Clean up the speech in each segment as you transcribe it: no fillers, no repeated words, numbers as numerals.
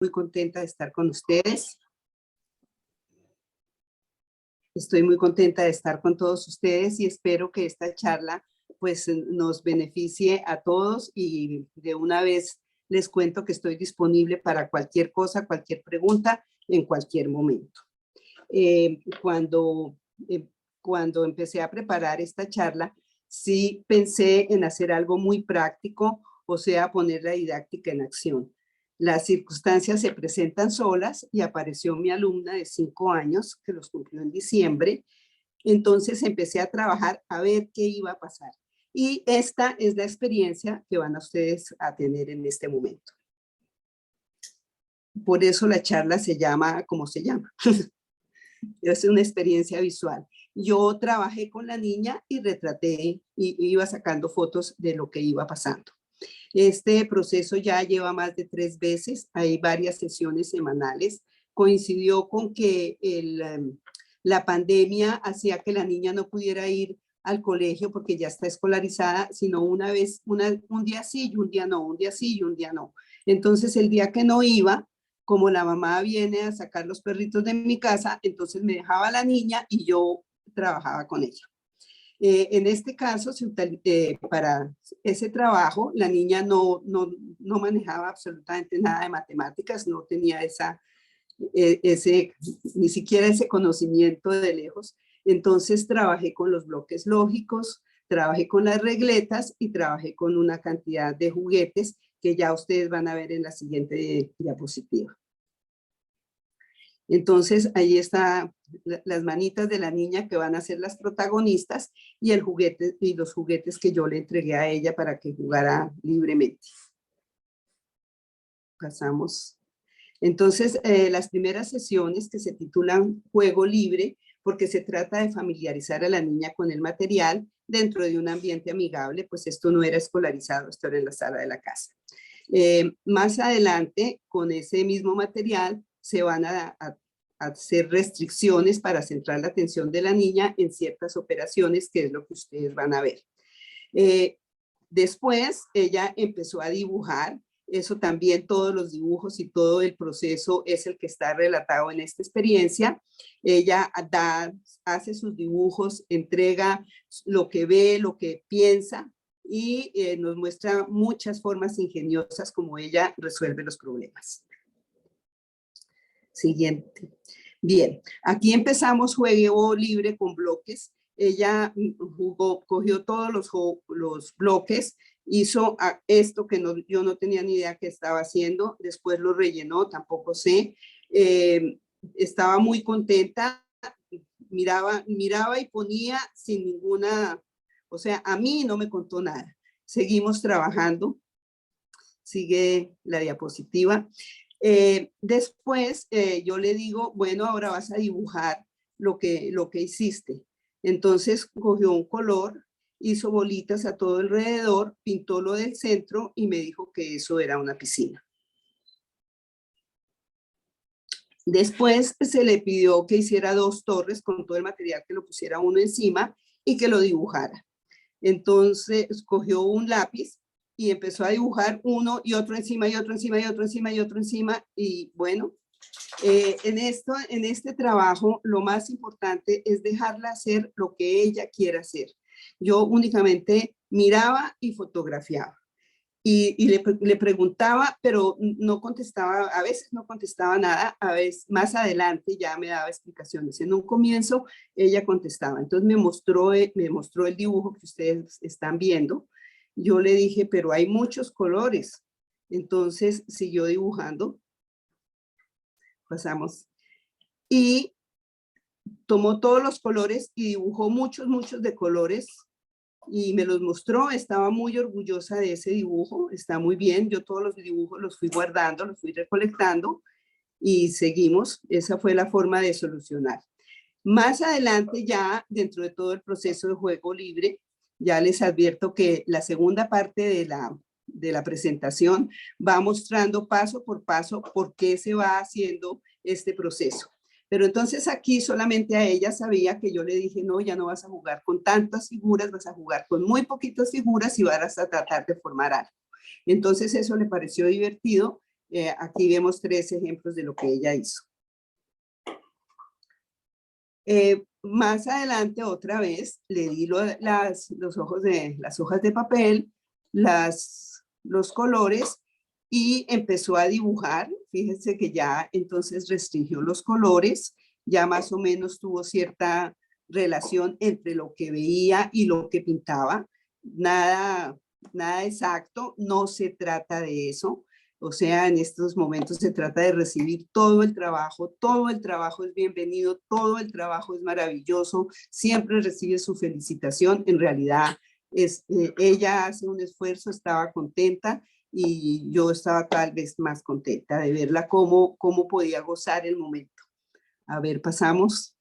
muy contenta de estar con ustedes. Estoy muy contenta de estar con todos ustedes y espero que esta charla pues nos beneficie a todos, y de una vez les cuento que estoy disponible para cualquier cosa, cualquier pregunta, en cualquier momento. Cuando empecé a preparar esta charla, sí pensé en hacer algo muy práctico, o sea, poner la didáctica en acción. Las circunstancias se presentan solas y apareció mi alumna de 5 años, que los cumplió en diciembre. Entonces empecé a trabajar a ver qué iba a pasar. Y esta es la experiencia que van a ustedes a tener en este momento. Por eso la charla se llama como se llama. Es una experiencia visual. Yo trabajé con la niña y retraté y iba sacando fotos de lo que iba pasando. Este proceso ya lleva más de 3 veces, hay varias sesiones semanales. Coincidió con que la pandemia hacía que la niña no pudiera ir al colegio porque ya está escolarizada, sino un día sí y un día no, un día sí y un día no. Entonces el día que no iba, como la mamá viene a sacar los perritos de mi casa, entonces me dejaba la niña y yo trabajaba con ella. En este caso, para ese trabajo, la niña no manejaba absolutamente nada de matemáticas, no tenía ni siquiera ese conocimiento de lejos. Entonces trabajé con los bloques lógicos, trabajé con las regletas y trabajé con una cantidad de juguetes que ya ustedes van a ver en la siguiente diapositiva. Entonces ahí están las manitas de la niña que van a ser las protagonistas, y los juguetes que yo le entregué a ella para que jugara libremente. Pasamos. Entonces las primeras sesiones, que se titulan Juego Libre, porque se trata de familiarizar a la niña con el material dentro de un ambiente amigable, pues esto no era escolarizado, esto era en la sala de la casa. Más adelante, con ese mismo material, se van a hacer restricciones para centrar la atención de la niña en ciertas operaciones, que es lo que ustedes van a ver. Después, ella empezó a dibujar. Eso también, todos los dibujos y todo el proceso es el que está relatado en esta experiencia. Ella hace sus dibujos, entrega lo que ve, lo que piensa, y nos muestra muchas formas ingeniosas como ella resuelve los problemas. Siguiente. Bien, aquí empezamos juego libre con bloques. Ella cogió todos los bloques, hizo esto que yo no tenía ni idea que estaba haciendo, después lo rellenó, tampoco sé. Estaba muy contenta, miraba y ponía sin ninguna, o sea, a mí no me contó nada. Seguimos trabajando. Sigue la diapositiva. Después yo le digo, bueno, ahora vas a dibujar lo que hiciste. Entonces cogió un color, hizo bolitas a todo alrededor, pintó lo del centro y me dijo que eso era una piscina. Después se le pidió que hiciera 2 torres con todo el material, que lo pusiera uno encima y que lo dibujara. Entonces cogió un lápiz y empezó a dibujar uno y otro encima y otro encima y otro encima y otro encima. Y bueno, en este trabajo lo más importante es dejarla hacer lo que ella quiera hacer. Yo únicamente miraba y fotografiaba. Y le preguntaba, pero no contestaba, a veces no contestaba nada, a veces más adelante ya me daba explicaciones. En un comienzo ella contestaba, entonces me mostró el dibujo que ustedes están viendo. Yo le dije, pero hay muchos colores. Entonces siguió dibujando. Pasamos. Y tomó todos los colores y dibujó muchos de colores. Y me los mostró, estaba muy orgullosa de ese dibujo, está muy bien. Yo todos los dibujos los fui guardando, los fui recolectando y seguimos. Esa fue la forma de solucionar. Más adelante, ya dentro de todo el proceso de juego libre, ya les advierto que la segunda parte de la presentación va mostrando paso por paso por qué se va haciendo este proceso. Pero entonces aquí solamente a ella sabía que yo le dije, no, ya no vas a jugar con tantas figuras, vas a jugar con muy poquitas figuras y vas a tratar de formar algo. Entonces eso le pareció divertido. Aquí vemos 3 ejemplos de lo que ella hizo. Más adelante, otra vez, le di las hojas de papel, los colores, y empezó a dibujar. Fíjense que ya entonces restringió los colores, ya más o menos tuvo cierta relación entre lo que veía y lo que pintaba. Nada exacto, no se trata de eso. O sea, en estos momentos se trata de recibir todo el trabajo es bienvenido, todo el trabajo es maravilloso, siempre recibe su felicitación. En realidad, ella hace un esfuerzo, estaba contenta, y yo estaba tal vez más contenta de verla cómo podía gozar el momento. A ver, pasamos.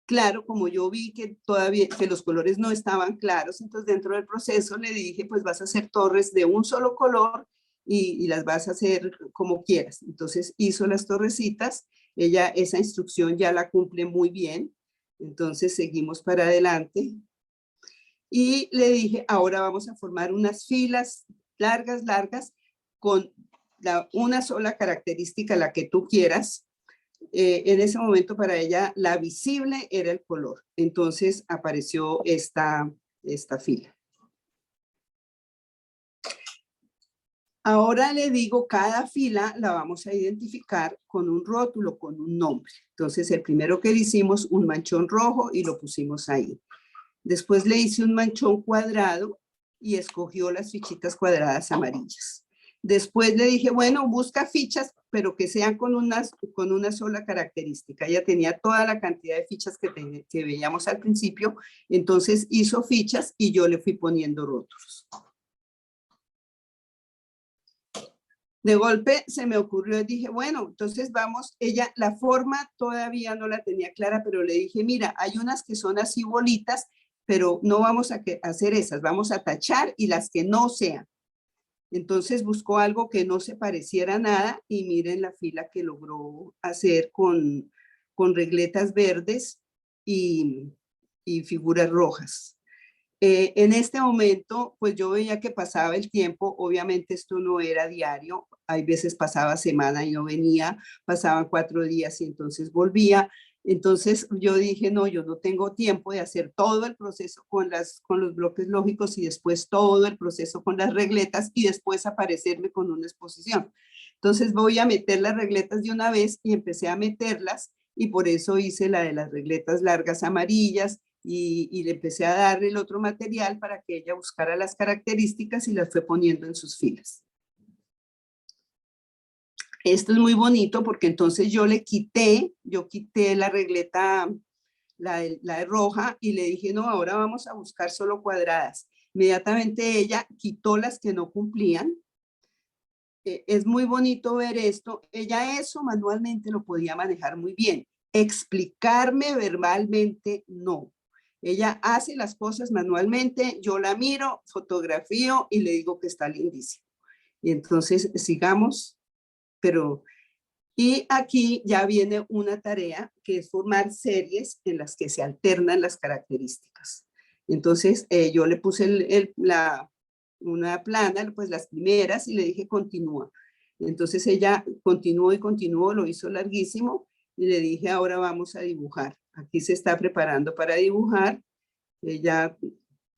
Claro, como yo vi que todavía que los colores no estaban claros, entonces dentro del proceso le dije, pues vas a hacer torres de un solo color y las vas a hacer como quieras. Entonces hizo las torrecitas, ella esa instrucción ya la cumple muy bien, entonces seguimos para adelante. Y le dije, ahora vamos a formar unas filas largas, con una sola característica, la que tú quieras. En ese momento para ella la visible era el color. Entonces apareció esta fila. Ahora le digo, cada fila la vamos a identificar con un rótulo, con un nombre. Entonces el primero que le hicimos, un manchón rojo, y lo pusimos ahí. Después le hice un manchón cuadrado y escogió las fichitas cuadradas amarillas. Después le dije, bueno, busca fichas, pero que sean con una sola característica. Ella tenía toda la cantidad de fichas que veíamos al principio, entonces hizo fichas y yo le fui poniendo rótulos. De golpe se me ocurrió y dije, bueno, entonces vamos, ella la forma todavía no la tenía clara, pero le dije, mira, hay unas que son así bolitas, pero no vamos a hacer esas, vamos a tachar y las que no sean. Entonces buscó algo que no se pareciera a nada y miren la fila que logró hacer con regletas verdes y figuras rojas. En este momento, pues yo veía que pasaba el tiempo, obviamente esto no era diario, hay veces pasaba semana y no venía, pasaban 4 días y entonces volvía. Entonces yo dije, no, yo no tengo tiempo de hacer todo el proceso con los bloques lógicos y después todo el proceso con las regletas y después aparecerme con una exposición. Entonces voy a meter las regletas de una vez y empecé a meterlas y por eso hice la de las regletas largas amarillas y le empecé a dar el otro material para que ella buscara las características y las fue poniendo en sus filas. Esto es muy bonito porque entonces yo quité la regleta, la de roja, y le dije, no, ahora vamos a buscar solo cuadradas. Inmediatamente ella quitó las que no cumplían. Es muy bonito ver esto. Ella eso manualmente lo podía manejar muy bien. Explicarme verbalmente, no. Ella hace las cosas manualmente, yo la miro, fotografío y le digo que está lindísimo. Y entonces sigamos, y aquí ya viene una tarea que es formar series en las que se alternan las características. Entonces yo le puse una plana, pues las primeras, y le dije continúa. Entonces ella continuó y continuó, lo hizo larguísimo, y le dije ahora vamos a dibujar. Aquí se está preparando para dibujar. Ella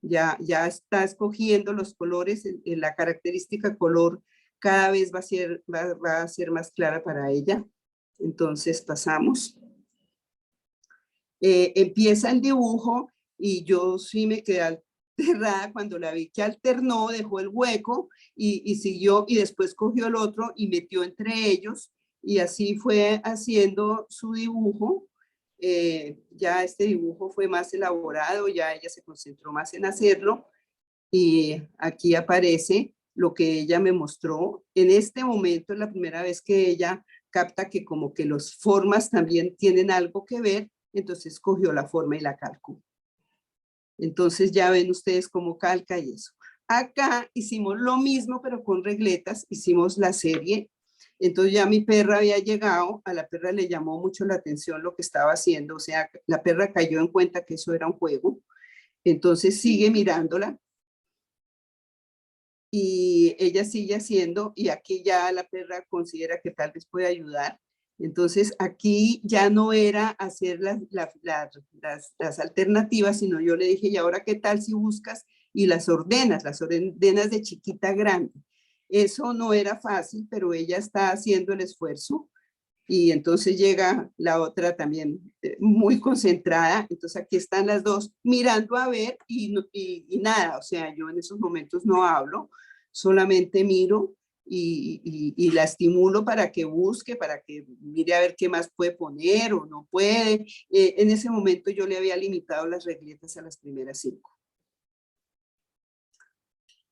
ya está escogiendo los colores, en la característica color cada vez va a ser más clara para ella. Entonces pasamos. Empieza el dibujo y yo sí me quedé aterrada cuando la vi que alternó, dejó el hueco y siguió, y después cogió el otro y metió entre ellos, y así fue haciendo su dibujo. Ya este dibujo fue más elaborado, ya ella se concentró más en hacerlo, y aquí aparece lo que ella me mostró. En este momento es la primera vez que ella capta que como que las formas también tienen algo que ver, entonces cogió la forma y la calcó. Entonces ya ven ustedes cómo calca y eso. Acá hicimos lo mismo, pero con regletas, hicimos la serie. Entonces ya mi perra había llegado, a la perra le llamó mucho la atención lo que estaba haciendo, o sea, la perra cayó en cuenta que eso era un juego. Entonces sigue mirándola y ella sigue haciendo, y aquí ya la perra considera que tal vez puede ayudar. Entonces aquí ya no era hacer las alternativas, sino yo le dije, ¿y ahora qué tal si buscas y las ordenas de chiquita a grande? Eso no era fácil, pero ella está haciendo el esfuerzo. Y entonces llega la otra también muy concentrada. Entonces aquí están las dos mirando a ver y nada, o sea, yo en esos momentos no hablo, solamente miro y la estimulo para que busque, para que mire a ver qué más puede poner o no puede. En ese momento yo le había limitado las regletas a las primeras 5.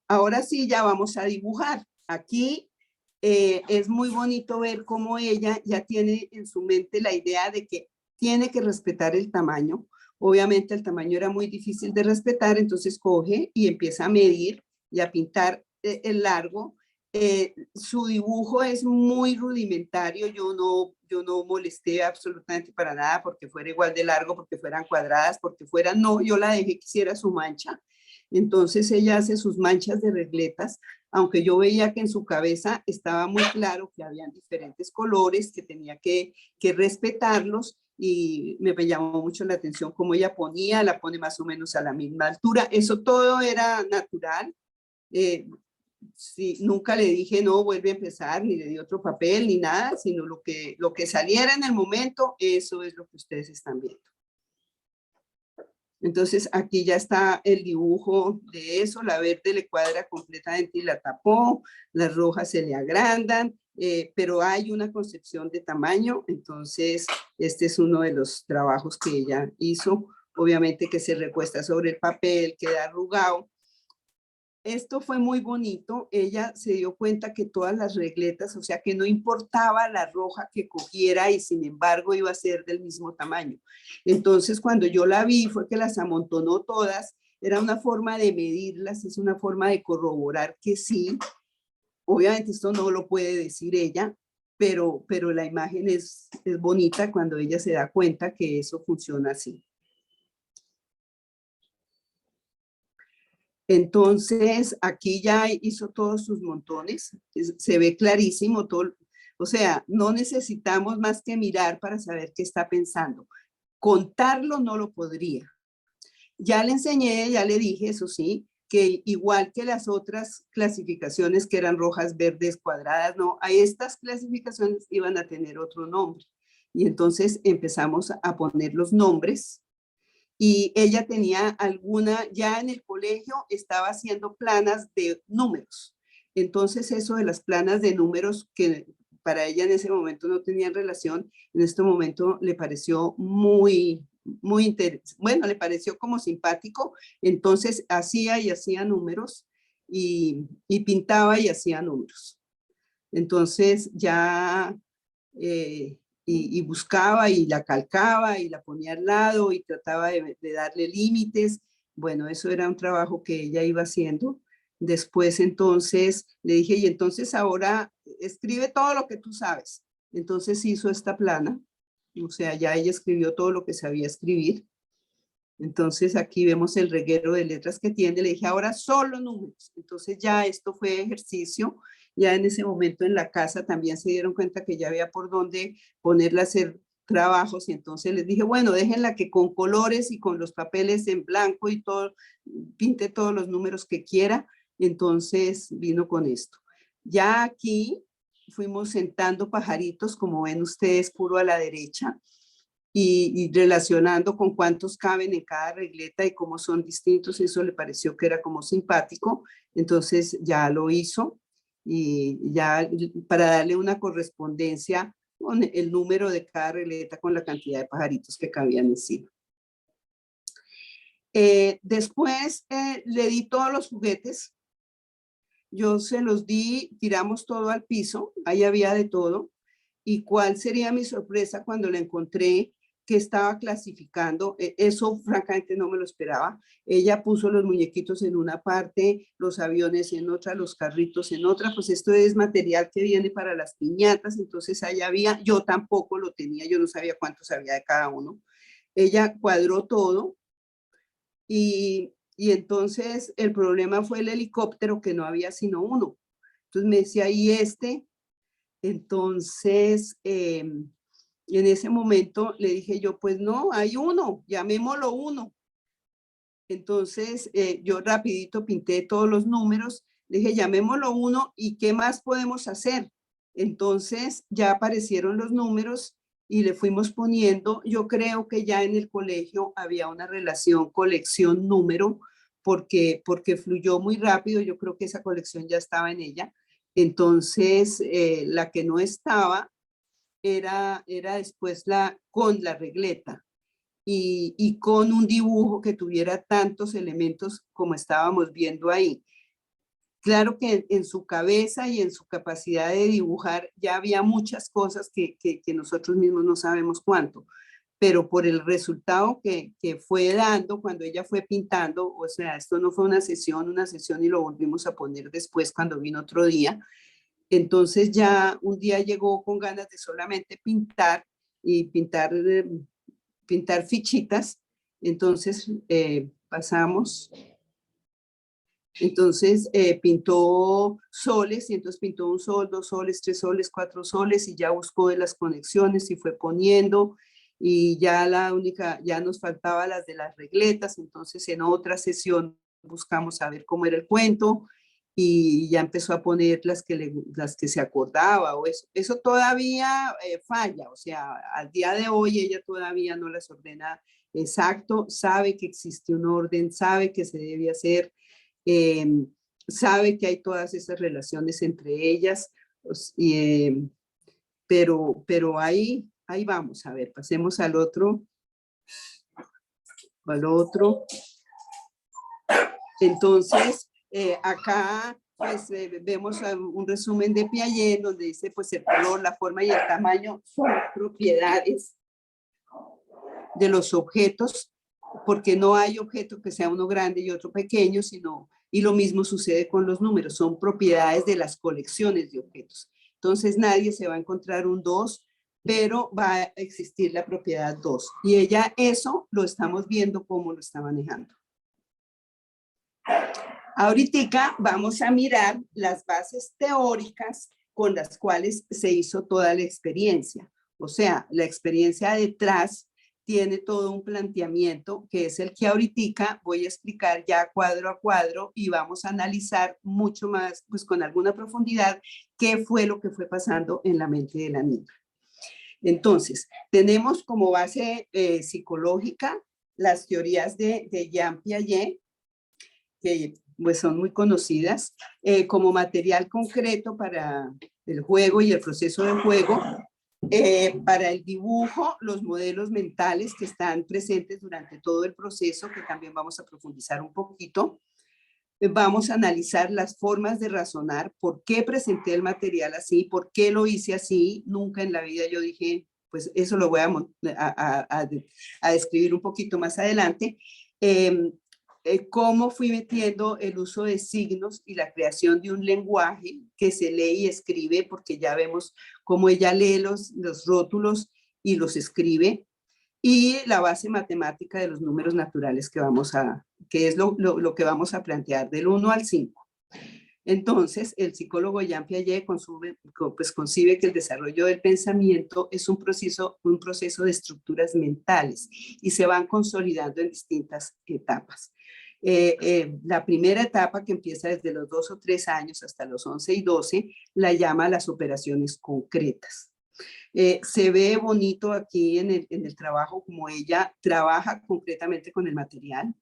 Ahora sí, ya vamos a dibujar. Aquí es muy bonito ver cómo ella ya tiene en su mente la idea de que tiene que respetar el tamaño. Obviamente el tamaño era muy difícil de respetar, entonces coge y empieza a medir y a pintar el largo. Su dibujo es muy rudimentario, yo no molesté absolutamente para nada porque fuera igual de largo, porque fueran cuadradas, porque fuera, no, yo la dejé que hiciera su mancha. Entonces ella hace sus manchas de regletas, aunque yo veía que en su cabeza estaba muy claro que habían diferentes colores, que tenía que respetarlos, y me llamó mucho la atención cómo ella la pone más o menos a la misma altura. Eso todo era natural. Sí, nunca le dije, no, vuelve a empezar, ni le di otro papel, ni nada, sino lo que saliera en el momento, eso es lo que ustedes están viendo. Entonces aquí ya está el dibujo de eso, la verde le cuadra completamente y la tapó, las rojas se le agrandan, pero hay una concepción de tamaño. Entonces este es uno de los trabajos que ella hizo, obviamente que se recuesta sobre el papel, queda arrugado. Esto fue muy bonito. Ella se dio cuenta que todas las regletas, o sea, que no importaba la roja que cogiera y sin embargo iba a ser del mismo tamaño. Entonces, cuando yo la vi, fue que las amontonó todas. Era una forma de medirlas, es una forma de corroborar que sí. Obviamente esto no lo puede decir ella, pero la imagen es bonita cuando ella se da cuenta que eso funciona así. Entonces, aquí ya hizo todos sus montones, se ve clarísimo todo, o sea, no necesitamos más que mirar para saber qué está pensando. Contarlo no lo podría. Ya le enseñé, ya le dije, eso sí, que igual que las otras clasificaciones que eran rojas, verdes, cuadradas, no, a estas clasificaciones iban a tener otro nombre. Y entonces empezamos a poner los nombres. Y ella tenía alguna, ya en el colegio estaba haciendo planas de números. Entonces eso de las planas de números que para ella en ese momento no tenían relación, en este momento le pareció muy interesante. Bueno, le pareció como simpático. Entonces hacía y hacía números y pintaba y hacía números. Entonces ya y buscaba y la calcaba y la ponía al lado y trataba de darle límites. Bueno, eso era un trabajo que ella iba haciendo. Después entonces le dije, y entonces ahora escribe todo lo que tú sabes. Entonces hizo esta plana, o sea, ya ella escribió todo lo que sabía escribir. Entonces aquí vemos el reguero de letras que tiene. Le dije, ahora solo números. Entonces ya esto fue ejercicio. Ya en ese momento en la casa también se dieron cuenta que ya había por dónde ponerla a hacer trabajos. Y entonces les dije, bueno, déjenla que con colores y con los papeles en blanco y todo, pinte todos los números que quiera. Entonces vino con esto. Ya aquí fuimos sentando pajaritos, como ven ustedes, puro a la derecha. Y relacionando con cuántos caben en cada regleta y cómo son distintos, eso le pareció que era como simpático. Entonces ya lo hizo y ya para darle una correspondencia con el número de cada regleta con la cantidad de pajaritos que cabían encima. Después le di todos los juguetes, yo se los di, tiramos todo al piso, ahí había de todo. ¿Y cuál sería mi sorpresa cuando la encontré que estaba clasificando? Eso francamente no me lo esperaba. Ella puso los muñequitos en una parte, los aviones en otra, los carritos en otra. Pues esto es material que viene para las piñatas, entonces ahí había, yo tampoco lo tenía, yo no sabía cuántos había de cada uno. Ella cuadró todo y y entonces el problema fue el helicóptero, que no había sino uno. Entonces me decía, ¿y este? Entonces, en ese momento le dije yo, pues no, hay uno, llamémoslo uno. Entonces, yo rapidito pinté todos los números, le dije, llamémoslo uno, ¿y qué más podemos hacer? Entonces, ya aparecieron los números y le fuimos poniendo. Yo creo que ya en el colegio había una relación colección-número, porque fluyó muy rápido. Yo creo que esa colección ya estaba en ella. Entonces, la que no estaba era después con la regleta y con un dibujo que tuviera tantos elementos como estábamos viendo ahí. Claro que en su cabeza y en su capacidad de dibujar ya había muchas cosas que nosotros mismos no sabemos cuánto, pero por el resultado que fue dando cuando ella fue pintando, o sea, esto no fue una sesión y lo volvimos a poner después cuando vino otro día. Entonces ya un día llegó con ganas de solamente pintar y pintar fichitas. Entonces pasamos. Entonces pintó soles, y entonces pintó un sol, 2 soles, 3 soles, 4 soles, y ya buscó de las conexiones y fue poniendo, y ya ya nos faltaba las de las regletas. Entonces en otra sesión buscamos saber cómo era el cuento, y ya empezó a poner las que se acordaba, o eso todavía falla, o sea, al día de hoy ella todavía no las ordena exacto, sabe que existe un orden, sabe que se debe hacer, eh, sabe que hay todas esas relaciones entre ellas, pues, pero ahí vamos. A ver, pasemos al otro. Entonces, acá pues vemos un resumen de Piaget, donde dice pues el color, la forma y el tamaño son propiedades de los objetos, porque no hay objeto que sea uno grande y otro pequeño, y lo mismo sucede con los números, son propiedades de las colecciones de objetos. Entonces nadie se va a encontrar un 2, pero va a existir la propiedad 2. Y ella eso lo estamos viendo cómo lo está manejando. Ahorita vamos a mirar las bases teóricas con las cuales se hizo toda la experiencia. O sea, la experiencia detrás tiene todo un planteamiento que es el que ahorita voy a explicar ya cuadro a cuadro, y vamos a analizar mucho más, pues con alguna profundidad, qué fue lo que fue pasando en la mente de la niña. Entonces, tenemos como base psicológica las teorías de Jean Piaget, que pues son muy conocidas, como material concreto para el juego y el proceso de juego. Para el dibujo, los modelos mentales que están presentes durante todo el proceso, que también vamos a profundizar un poquito. Vamos a analizar las formas de razonar, por qué presenté el material así, por qué lo hice así. Nunca en la vida yo dije, pues eso lo voy a describir un poquito más adelante. Cómo fui metiendo el uso de signos y la creación de un lenguaje que se lee y escribe, porque ya vemos cómo ella lee los rótulos y los escribe, y la base matemática de los números naturales que es lo que vamos a plantear del 1 al 5. Entonces, el psicólogo Jean Piaget concibe que el desarrollo del pensamiento es un proceso de estructuras mentales, y se van consolidando en distintas etapas. La primera etapa, que empieza desde los 2 o 3 años hasta los 11 y 12, la llama las operaciones concretas. Se ve bonito aquí en el trabajo, como ella trabaja concretamente con el material.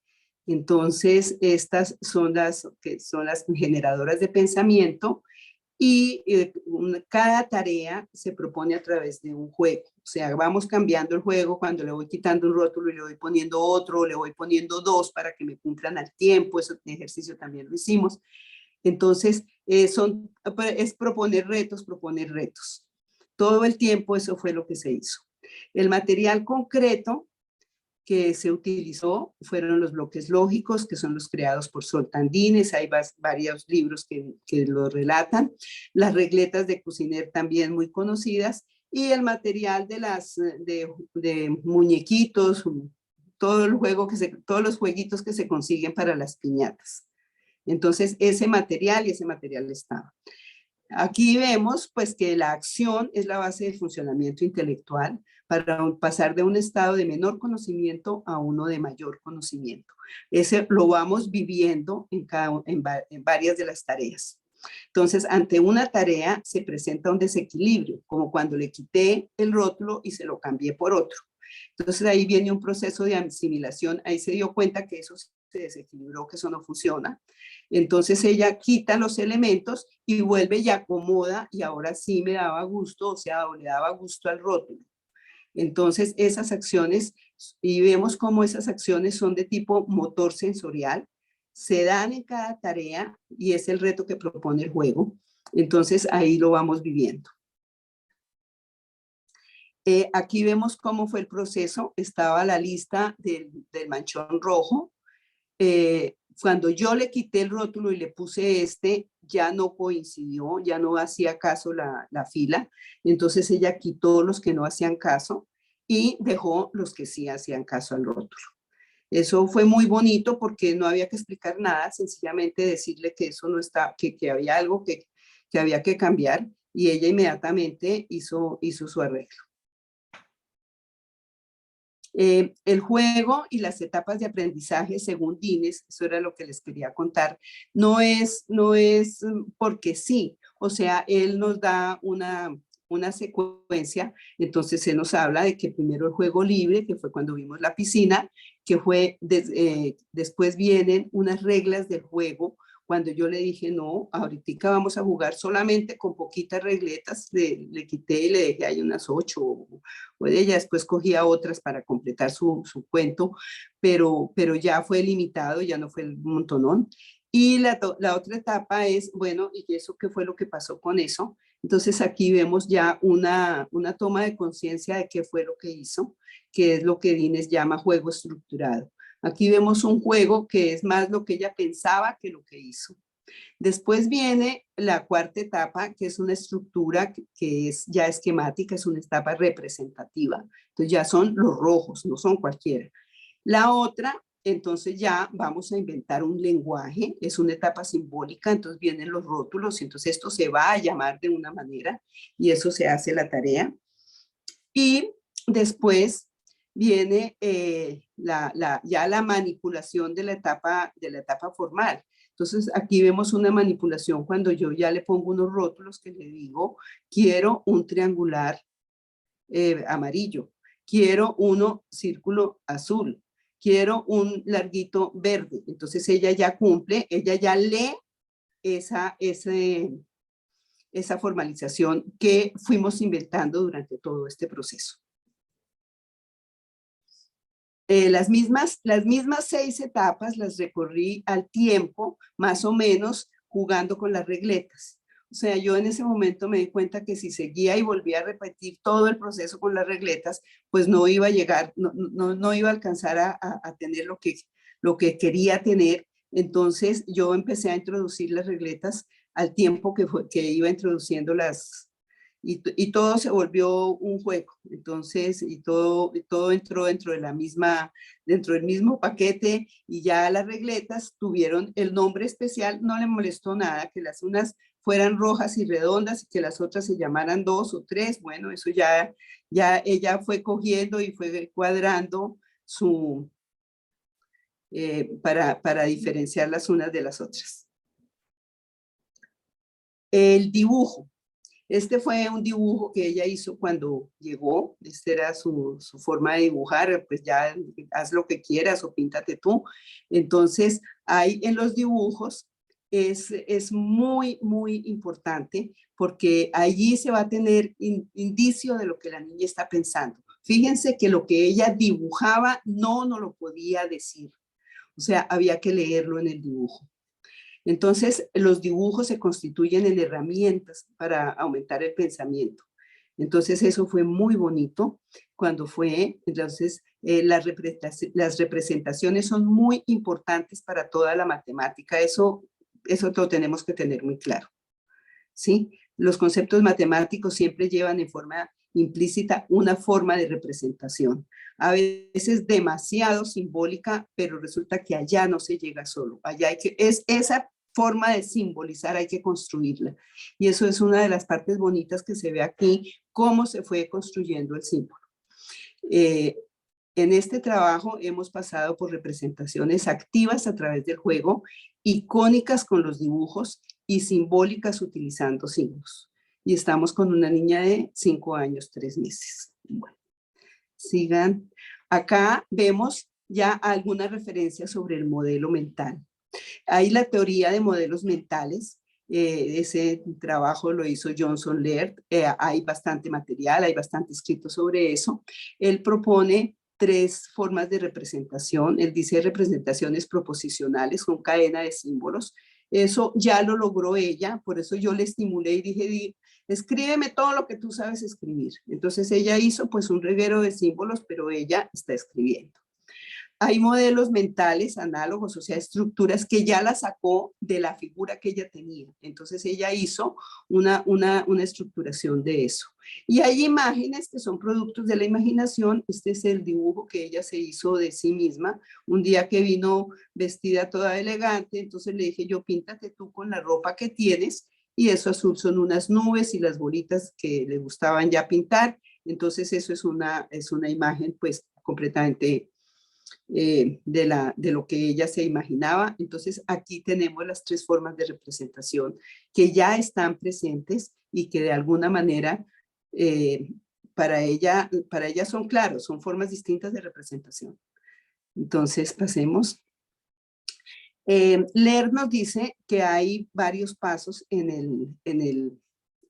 Entonces, estas son las generadoras de pensamiento, y cada tarea se propone a través de un juego. O sea, vamos cambiando el juego cuando le voy quitando un rótulo y le voy poniendo otro, le voy poniendo 2 para que me cumplan al tiempo. Ese ejercicio también lo hicimos. Entonces, es proponer retos. Todo el tiempo eso fue lo que se hizo. El material concreto que se utilizó fueron los bloques lógicos, que son los creados por Soltandines. Hay varios libros que lo relatan. Las regletas de Cuisiner, también muy conocidas, y el material de muñequitos, todo el juego todos los jueguitos que se consiguen para las piñatas. Entonces, ese material estaba. Aquí vemos pues que la acción es la base del funcionamiento intelectual para pasar de un estado de menor conocimiento a uno de mayor conocimiento. Ese lo vamos viviendo en varias de las tareas. Entonces, ante una tarea se presenta un desequilibrio, como cuando le quité el rótulo y se lo cambié por otro. Entonces, ahí viene un proceso de asimilación. Ahí se dio cuenta que eso se desequilibró, que eso no funciona. Entonces, ella quita los elementos y vuelve y acomoda, y ahora sí me daba gusto, o sea, le daba gusto al rótulo. Entonces, esas acciones, y vemos cómo esas acciones son de tipo motor sensorial, se dan en cada tarea y es el reto que propone el juego. Entonces, ahí lo vamos viviendo. Aquí vemos cómo fue el proceso. Estaba la lista del manchón rojo. Cuando yo le quité el rótulo y le puse ya no coincidió, ya no hacía caso la fila. Entonces ella quitó los que no hacían caso y dejó los que sí hacían caso al rótulo. Eso fue muy bonito porque no había que explicar nada, sencillamente decirle que eso no está, que había algo que había que cambiar, y ella inmediatamente hizo su arreglo. El juego y las etapas de aprendizaje según Dines, eso era lo que les quería contar, no es porque sí, o sea, él nos da una secuencia. Entonces se nos habla de que primero el juego libre, que fue cuando vimos la piscina, que fue, después vienen unas reglas del juego. Cuando yo le dije, no, ahorita vamos a jugar solamente con poquitas regletas, le quité y le dejé ahí unas 8, o ella después cogía otras para completar su cuento, pero ya fue limitado, ya no fue el montonón. Y la otra etapa es, bueno, ¿y eso qué fue lo que pasó con eso? Entonces aquí vemos ya una toma de conciencia de qué fue lo que hizo, que es lo que Dines llama juego estructurado. Aquí vemos un juego que es más lo que ella pensaba que lo que hizo. Después viene la cuarta etapa, que es una estructura que es ya esquemática, es una etapa representativa. Entonces ya son los rojos, no son cualquiera. La otra, entonces ya vamos a inventar un lenguaje, es una etapa simbólica, entonces vienen los rótulos, entonces esto se va a llamar de una manera y eso se hace la tarea. Y después viene ya la manipulación de la etapa formal. Entonces aquí vemos una manipulación cuando yo ya le pongo unos rótulos que le digo, quiero un triangular amarillo, quiero uno círculo azul, quiero un larguito verde. Entonces ella ya cumple, ella ya lee esa formalización que fuimos inventando durante todo este proceso. Las mismas 6 etapas las recorrí al tiempo, más o menos, jugando con las regletas. O sea, yo en ese momento me di cuenta que si seguía y volvía a repetir todo el proceso con las regletas, pues no iba a llegar, no iba a alcanzar a tener lo que quería tener. Entonces yo empecé a introducir las regletas al tiempo que iba introduciendo y todo se volvió un juego. Entonces, y todo entró dentro del mismo paquete, y ya las regletas tuvieron el nombre especial. No le molestó nada que las unas fueran rojas y redondas y que las otras se llamaran 2 o 3. Bueno, eso ya ella fue cogiendo y fue cuadrando para diferenciar las unas de las otras. El dibujo. Este fue un dibujo que ella hizo cuando llegó. Esta era su forma de dibujar. Pues ya haz lo que quieras o píntate tú. Entonces, hay en los dibujos es muy, muy importante, porque allí se va a tener indicio de lo que la niña está pensando. Fíjense que lo que ella dibujaba no lo podía decir. O sea, había que leerlo en el dibujo. Entonces, los dibujos se constituyen en herramientas para aumentar el pensamiento. Entonces, eso fue muy bonito cuando fue. Entonces, las representaciones son muy importantes para toda la matemática. Eso lo tenemos que tener muy claro, ¿sí? Los conceptos matemáticos siempre llevan en forma implícita una forma de representación. A veces demasiado simbólica, pero resulta que allá no se llega solo. Allá es esa forma de simbolizar, hay que construirla. Y eso es una de las partes bonitas que se ve aquí, cómo se fue construyendo el símbolo. En este trabajo hemos pasado por representaciones activas a través del juego, icónicas con los dibujos y simbólicas utilizando signos. Y estamos con una niña de 5 años, 3 meses. Bueno, sigan. Acá vemos ya alguna referencia sobre el modelo mental. Hay la teoría de modelos mentales. Ese trabajo lo hizo Johnson Laird. Hay bastante material, hay bastante escrito sobre eso. Él propone 3 formas de representación. Él dice representaciones proposicionales con cadena de símbolos. Eso ya lo logró ella, por eso yo le estimulé y dije, escríbeme todo lo que tú sabes escribir. Entonces ella hizo pues un reguero de símbolos, pero ella está escribiendo. Hay modelos mentales análogos, o sea, estructuras que ya la sacó de la figura que ella tenía. Entonces ella hizo una estructuración de eso. Y hay imágenes que son productos de la imaginación. Este es el dibujo que ella se hizo de sí misma. Un día que vino vestida toda elegante, entonces le dije yo, píntate tú con la ropa que tienes. Y eso azul son unas nubes y las bolitas que le gustaban ya pintar. Entonces eso es una imagen pues completamente de lo que ella se imaginaba. Entonces aquí tenemos las 3 formas de representación que ya están presentes y que de alguna manera para ella son claros, son formas distintas de representación. Entonces pasemos. Laird nos dice que hay varios pasos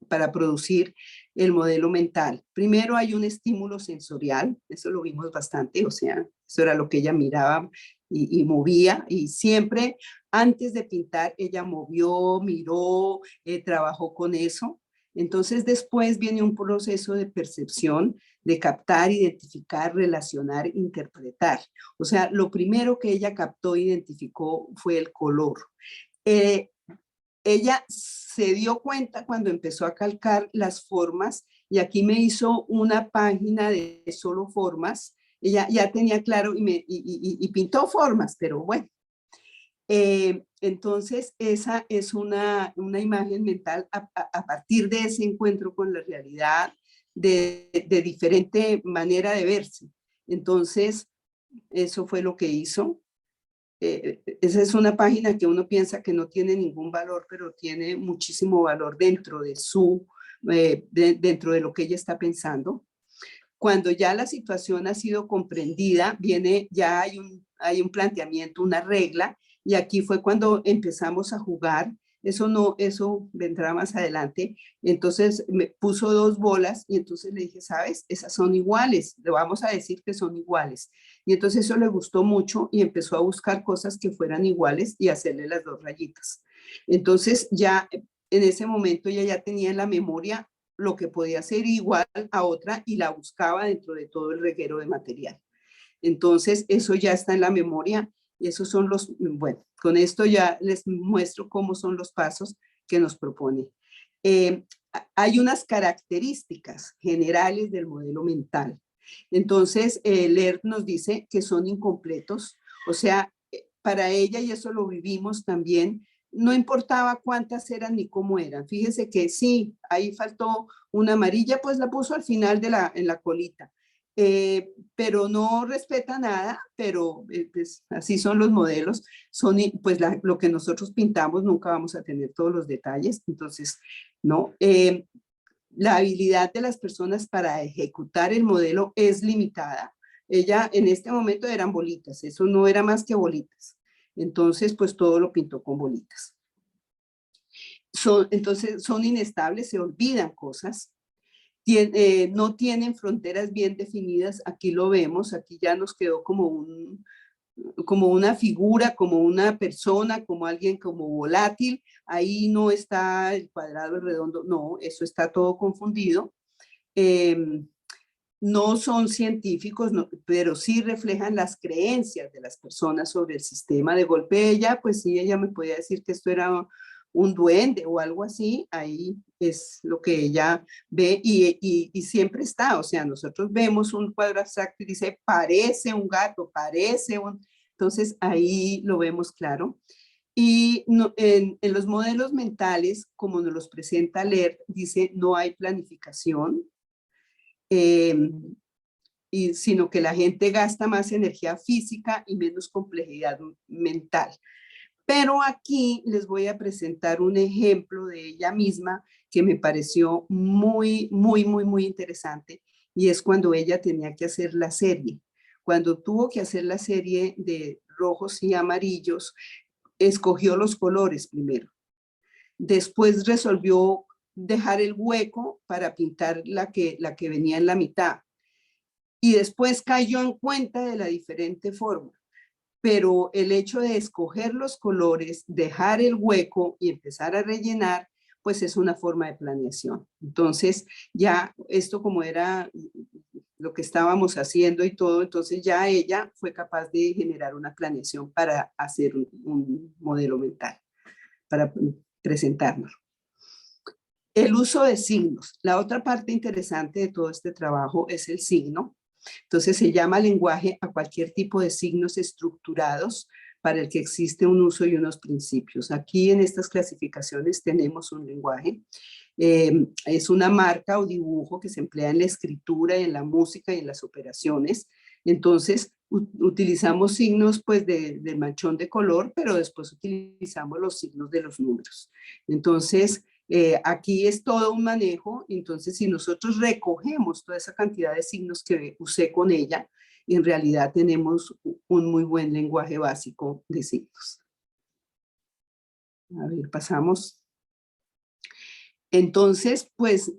para producir el modelo mental. Primero hay un estímulo sensorial, eso lo vimos bastante, o sea, eso era lo que ella miraba y movía, y siempre antes de pintar ella movió, miró, trabajó con eso. Entonces después viene un proceso de percepción, de captar, identificar, relacionar, interpretar. O sea, lo primero que ella captó, identificó fue el color. Ella se dio cuenta cuando empezó a calcar las formas, y aquí me hizo una página de solo formas. Ella ya tenía claro y pintó formas, pero bueno. Entonces esa es una imagen mental a partir de ese encuentro con la realidad, de diferente manera de verse. Entonces eso fue lo que hizo. Esa es una página que uno piensa que no tiene ningún valor, pero tiene muchísimo valor dentro de dentro de lo que ella está pensando. Cuando ya la situación ha sido comprendida, ya hay un planteamiento, una regla, y aquí fue cuando empezamos a jugar. Eso vendrá más adelante. Entonces me puso 2 bolas y entonces le dije, ¿sabes? Esas son iguales, le vamos a decir que son iguales. Y entonces eso le gustó mucho y empezó a buscar cosas que fueran iguales y hacerle las 2 rayitas. Entonces ya en ese momento ella ya tenía en la memoria lo que podía ser igual a otra y la buscaba dentro de todo el reguero de material. Entonces eso ya está en la memoria. Y esos son bueno, con esto ya les muestro cómo son los pasos que nos propone. Hay unas características generales del modelo mental. Entonces, Laird nos dice que son incompletos, o sea, para ella, y eso lo vivimos también, no importaba cuántas eran ni cómo eran. Fíjese que sí, ahí faltó una amarilla, pues la puso al final en la colita. Pero no respeta nada, pero pues, así son los modelos, pues lo que nosotros pintamos nunca vamos a tener todos los detalles, entonces, ¿no? La habilidad de las personas para ejecutar el modelo es limitada. Ella en este momento eran bolitas, eso no era más que bolitas, entonces pues todo lo pintó con bolitas. Entonces son inestables, se olvidan cosas. No tienen fronteras bien definidas, aquí lo vemos, aquí ya nos quedó como una figura, como una persona, como alguien como volátil, ahí no está el cuadrado, el redondo, no, eso está todo confundido. No son científicos, no, pero sí reflejan las creencias de las personas sobre el sistema. De golpe ella, pues sí, ella me podía decir que esto era un duende o algo así, ahí es lo que ella ve y siempre está, o sea, nosotros vemos un cuadro abstracto y dice, parece un gato, parece un... Entonces ahí lo vemos claro. Y no, en los modelos mentales, como nos los presenta Ler, dice no hay planificación, sino que la gente gasta más energía física y menos complejidad mental. Pero aquí les voy a presentar un ejemplo de ella misma que me pareció muy interesante, y es cuando ella tenía que hacer la serie. Cuando tuvo que hacer la serie de rojos y amarillos, escogió los colores primero. Después resolvió dejar el hueco para pintar la que venía en la mitad. Y después cayó en cuenta de la diferente forma. Pero el hecho de escoger los colores, dejar el hueco y empezar a rellenar, pues es una forma de planeación. Entonces, ya esto como era lo que estábamos haciendo y todo, entonces ya ella fue capaz de generar una planeación para hacer un modelo mental, para presentarnos. El uso de signos. La otra parte interesante de todo este trabajo es el signo. Entonces se llama lenguaje a cualquier tipo de signos estructurados para el que existe un uso y unos principios. Aquí en estas clasificaciones tenemos un lenguaje. Es una marca o dibujo que se emplea en la escritura, en la música y en las operaciones. Entonces utilizamos signos pues de manchón de color, pero después utilizamos los signos de los números. Entonces, aquí es todo un manejo. Entonces, si nosotros recogemos toda esa cantidad de signos que usé con ella, en realidad tenemos un muy buen lenguaje básico de signos. A ver, pasamos. Entonces, pues,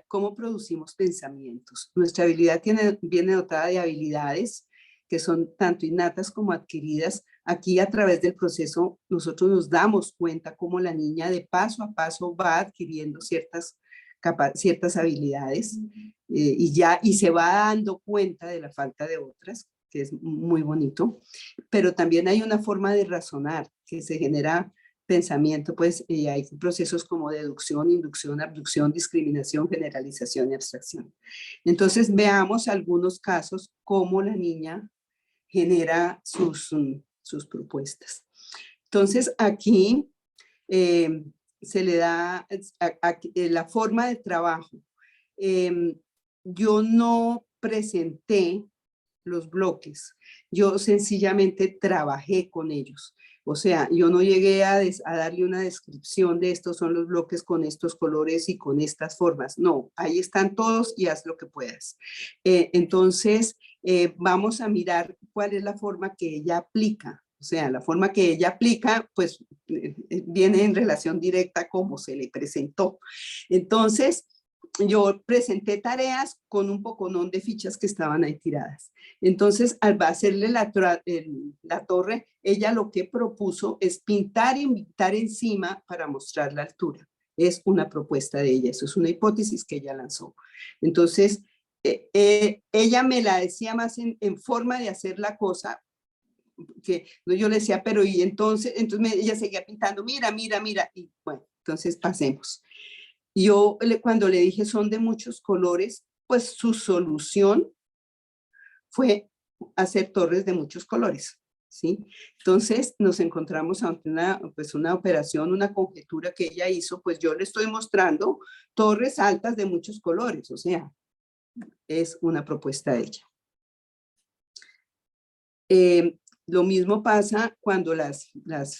¿cómo producimos pensamientos? Nuestra habilidad viene dotada de habilidades que son tanto innatas como adquiridas. Aquí, a través del proceso, nosotros nos damos cuenta cómo la niña de paso a paso va adquiriendo ciertas habilidades y se va dando cuenta de la falta de otras, que es muy bonito. Pero también hay una forma de razonar que se genera pensamiento, pues hay procesos como deducción, inducción, abducción, discriminación, generalización y abstracción. Entonces veamos algunos casos cómo la niña genera sus propuestas. Entonces aquí se le da la forma de trabajo. Yo no presenté los bloques, yo sencillamente trabajé con ellos. O sea, yo no llegué a darle una descripción de estos son los bloques con estos colores y con estas formas. No, ahí están todos y haz lo que puedas. Entonces, vamos a mirar cuál es la forma que ella aplica. O sea, la forma que ella aplica, pues, viene en relación directa como se le presentó. Entonces, yo presenté tareas con un poconón de fichas que estaban ahí tiradas. Entonces, al hacerle la torre, ella lo que propuso es pintar y pintar encima para mostrar la altura. Es una propuesta de ella, eso es una hipótesis que ella lanzó. Entonces, ella me la decía más en forma de hacer la cosa, que yo le decía, pero y entonces ella seguía pintando, mira, y bueno, entonces pasemos. Yo cuando le dije son de muchos colores, pues su solución fue hacer torres de muchos colores, ¿sí? Entonces nos encontramos ante una operación, una conjetura que ella hizo, pues yo le estoy mostrando torres altas de muchos colores, o sea, es una propuesta de ella. Lo mismo pasa cuando las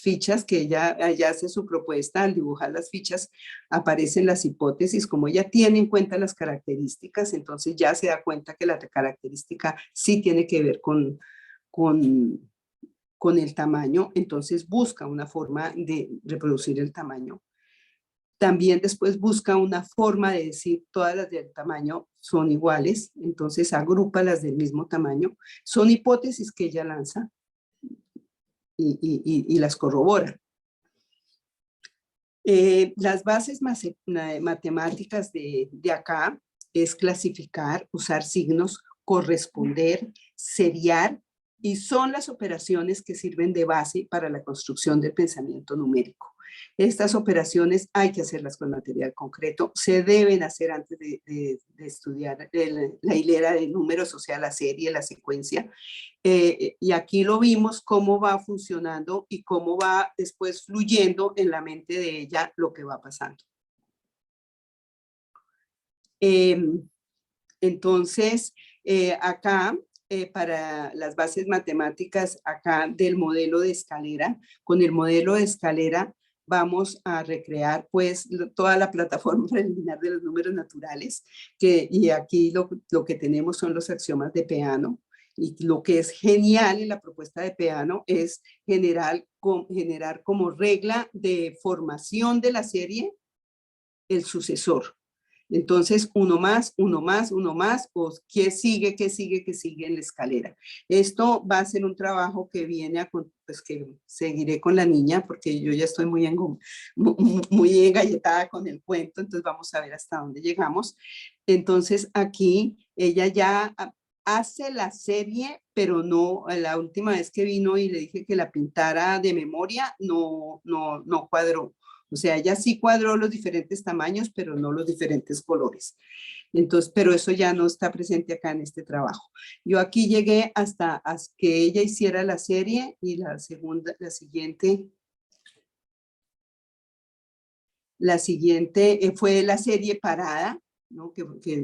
fichas que ella hace su propuesta, al dibujar las fichas, aparecen las hipótesis, como ella tiene en cuenta las características, entonces ya se da cuenta que la característica sí tiene que ver con el tamaño, entonces busca una forma de reproducir el tamaño. También después busca una forma de decir todas las del tamaño son iguales, entonces agrupa las del mismo tamaño. Son hipótesis que ella lanza y las corrobora. Las bases matemáticas de acá es clasificar, usar signos, corresponder, seriar, y son las operaciones que sirven de base para la construcción del pensamiento numérico. Estas operaciones hay que hacerlas con material concreto, se deben hacer antes de estudiar la hilera de números, o sea, la serie, la secuencia. Y aquí lo vimos cómo va funcionando y cómo va después fluyendo en la mente de ella lo que va pasando. Entonces, acá, para las bases matemáticas, acá del modelo de escalera, con el modelo de escalera vamos a recrear pues toda la plataforma preliminar de los números naturales, y aquí lo que tenemos son los axiomas de Peano, y lo que es genial en la propuesta de Peano es generar como regla de formación de la serie el sucesor. Entonces, uno más, o qué sigue en la escalera. Esto va a ser un trabajo que viene pues que seguiré con la niña, porque yo ya estoy muy engalletada con el cuento, entonces vamos a ver hasta dónde llegamos. Entonces, aquí ella ya hace la serie, pero no, la última vez que vino y le dije que la pintara de memoria, no cuadró. O sea, ella sí cuadró los diferentes tamaños, pero no los diferentes colores. Entonces, pero eso ya no está presente acá en este trabajo. Yo aquí llegué hasta que ella hiciera la serie, y la siguiente fue la serie parada, ¿no?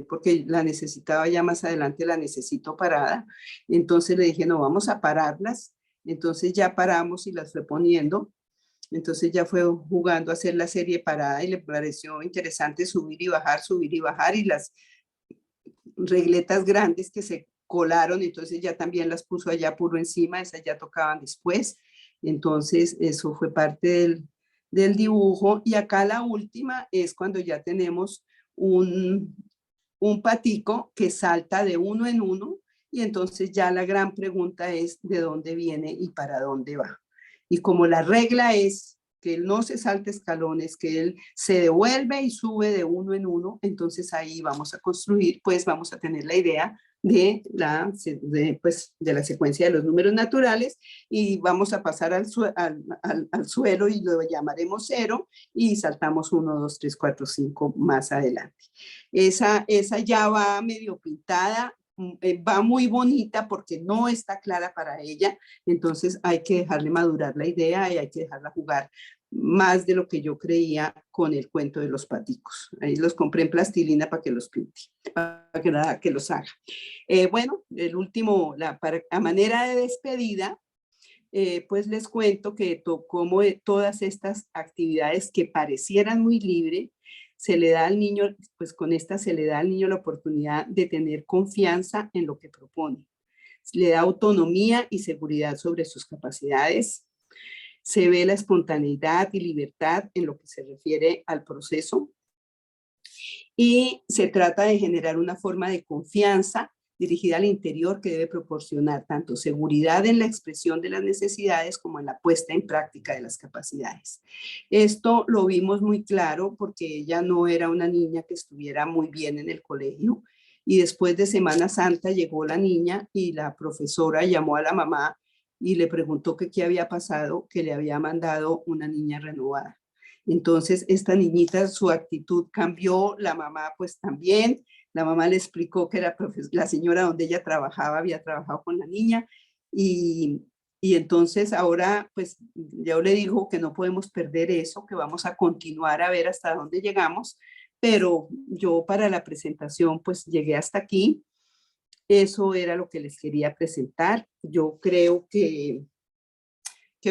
Porque la necesitaba ya más adelante, la necesito parada. Entonces le dije, no, vamos a pararlas. Entonces ya paramos y las fue poniendo. Entonces ya fue jugando a hacer la serie parada y le pareció interesante subir y bajar, y las regletas grandes que se colaron, entonces ya también las puso allá puro encima, esas ya tocaban después. Entonces eso fue parte del dibujo. Y acá la última es cuando ya tenemos un patico que salta de uno en uno, y entonces ya la gran pregunta es de dónde viene y para dónde va. Y como la regla es que él no se salte escalones, que él se devuelve y sube de uno en uno, entonces ahí vamos a construir, pues vamos a tener la idea de la secuencia de los números naturales, y vamos a pasar al suelo y lo llamaremos 0, y saltamos 1, 2, 3, 4, 5 más adelante. Esa ya va medio pintada, va muy bonita porque no está clara para ella, entonces hay que dejarle madurar la idea y hay que dejarla jugar más de lo que yo creía con el cuento de los paticos. Ahí los compré en plastilina para que los pinte, para que los haga. Bueno, el último, a manera de despedida, pues les cuento que como todas estas actividades que parecieran muy libres, se le da al niño, pues con esta se le da al niño la oportunidad de tener confianza en lo que propone. Le da autonomía y seguridad sobre sus capacidades. Se ve la espontaneidad y libertad en lo que se refiere al proceso. Y se trata de generar una forma de confianza dirigida al interior que debe proporcionar tanto seguridad en la expresión de las necesidades como en la puesta en práctica de las capacidades. Esto lo vimos muy claro porque ella no era una niña que estuviera muy bien en el colegio, y después de Semana Santa llegó la niña y la profesora llamó a la mamá y le preguntó que qué había pasado, que le había mandado una niña renovada. Entonces esta niñita, su actitud cambió, la mamá pues también. La mamá le explicó que era la señora donde ella trabajaba, había trabajado con la niña, y entonces ahora pues yo le digo que no podemos perder eso, que vamos a continuar a ver hasta dónde llegamos, pero yo para la presentación pues llegué hasta aquí. Eso era lo que les quería presentar. Yo creo que